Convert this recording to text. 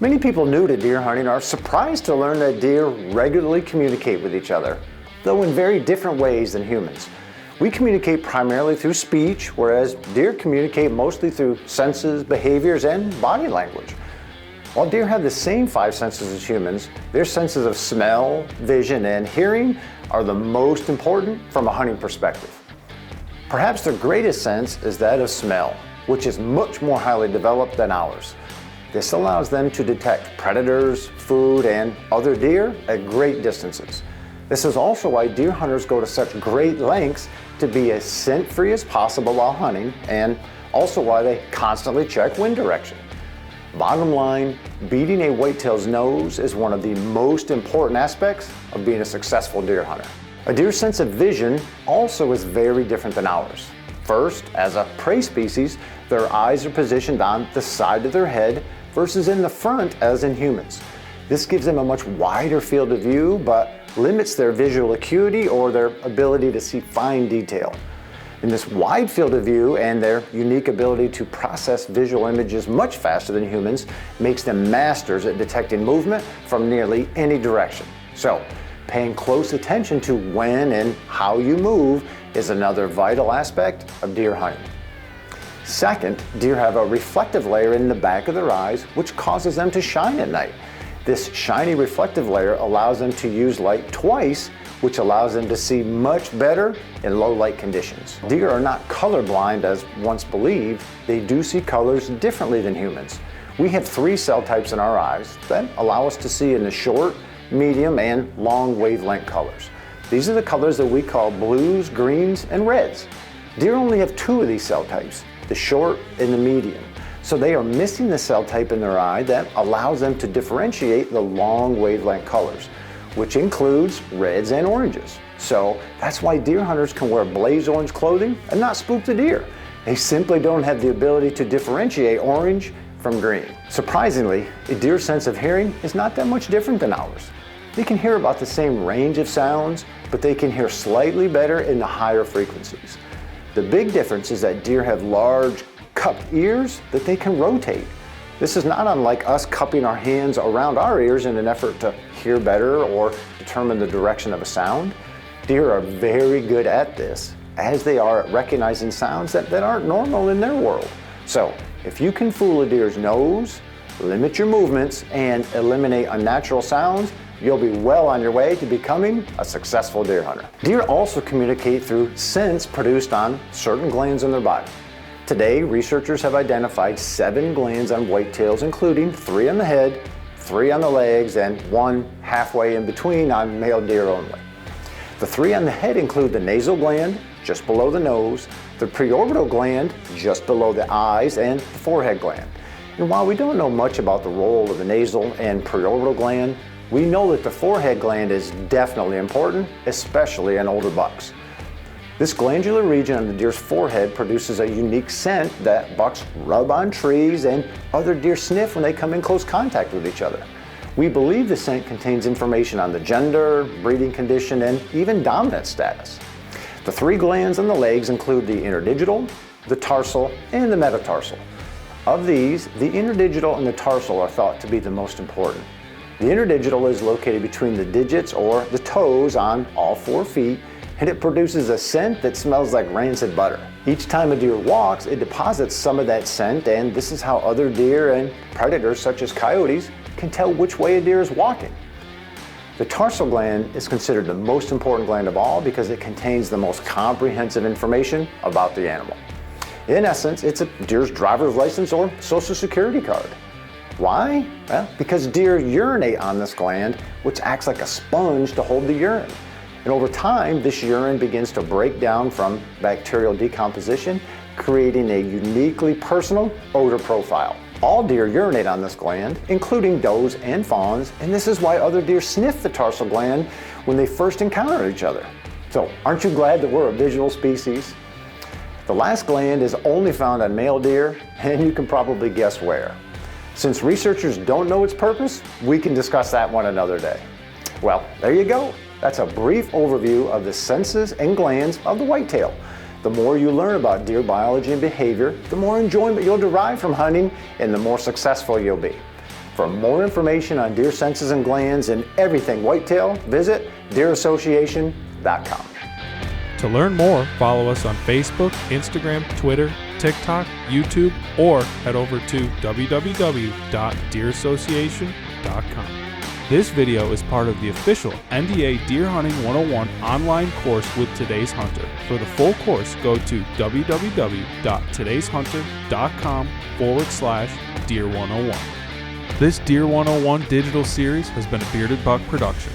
Many people new to deer hunting are surprised to learn that deer regularly communicate with each other, though in very different ways than humans. We communicate primarily through speech, whereas deer communicate mostly through senses, behaviors, and body language. While deer have the same 5 senses as humans, their senses of smell, vision, and hearing are the most important from a hunting perspective. Perhaps their greatest sense is that of smell, which is much more highly developed than ours. This allows them to detect predators, food, and other deer at great distances. This is also why deer hunters go to such great lengths to be as scent-free as possible while hunting, and also why they constantly check wind direction. Bottom line, beating a whitetail's nose is one of the most important aspects of being a successful deer hunter. A deer's sense of vision also is very different than ours. First, as a prey species, their eyes are positioned on the side of their head versus in the front as in humans. This gives them a much wider field of view, but limits their visual acuity or their ability to see fine detail. In this wide field of view and their unique ability to process visual images much faster than humans makes them masters at detecting movement from nearly any direction. So, paying close attention to when and how you move is another vital aspect of deer hunting. Second, deer have a reflective layer in the back of their eyes, which causes them to shine at night. This shiny reflective layer allows them to use light twice, which allows them to see much better in low light conditions. Deer are not colorblind as once believed. They do see colors differently than humans. We have 3 cell types in our eyes that allow us to see in the short, medium, and long wavelength colors. These are the colors that we call blues, greens, and reds. Deer only have 2 of these cell types, the short and the medium. So they are missing the cell type in their eye that allows them to differentiate the long wavelength colors, which includes reds and oranges. So that's why deer hunters can wear blaze orange clothing and not spook the deer. They simply don't have the ability to differentiate orange from green. Surprisingly, a deer's sense of hearing is not that much different than ours. They can hear about the same range of sounds, but they can hear slightly better in the higher frequencies. The big difference is that deer have large, cupped ears that they can rotate. This is not unlike us cupping our hands around our ears in an effort to hear better or determine the direction of a sound. Deer are very good at this, as they are at recognizing sounds that aren't normal in their world. So, if you can fool a deer's nose, limit your movements, and eliminate unnatural sounds, you'll be well on your way to becoming a successful deer hunter. Deer also communicate through scents produced on certain glands in their body. Today, researchers have identified 7 glands on whitetails, including 3 on the head, 3 on the legs, and 1 halfway in between on male deer only. The 3 on the head include the nasal gland, just below the nose, the preorbital gland, just below the eyes, and the forehead gland. And while we don't know much about the role of the nasal and preorbital gland, we know that the forehead gland is definitely important, especially in older bucks. This glandular region on the deer's forehead produces a unique scent that bucks rub on trees and other deer sniff when they come in close contact with each other. We believe the scent contains information on the gender, breeding condition, and even dominance status. The 3 glands on the legs include the interdigital, the tarsal, and the metatarsal. Of these, the interdigital and the tarsal are thought to be the most important. The interdigital is located between the digits or the toes on all 4 feet, and it produces a scent that smells like rancid butter. Each time a deer walks, it deposits some of that scent, and this is how other deer and predators such as coyotes can tell which way a deer is walking. The tarsal gland is considered the most important gland of all because it contains the most comprehensive information about the animal. In essence, it's a deer's driver's license or social security card. Why? Well, because deer urinate on this gland, which acts like a sponge to hold the urine. And over time, this urine begins to break down from bacterial decomposition, creating a uniquely personal odor profile. All deer urinate on this gland, including does and fawns, and this is why other deer sniff the tarsal gland when they first encounter each other. So, aren't you glad that we're a visual species? The last gland is only found on male deer, and you can probably guess where. Since researchers don't know its purpose, we can discuss that one another day. Well, there you go. That's a brief overview of the senses and glands of the whitetail. The more you learn about deer biology and behavior, the more enjoyment you'll derive from hunting and the more successful you'll be. For more information on deer senses and glands and everything whitetail, visit deerassociation.com. To learn more, follow us on Facebook, Instagram, Twitter, TikTok, YouTube, or head over to www.deerassociation.com. This video is part of the official NDA Deer Hunting 101 online course with Today's Hunter. For the full course, go to www.todayshunter.com/Deer 101. This Deer 101 digital series has been a Bearded Buck production.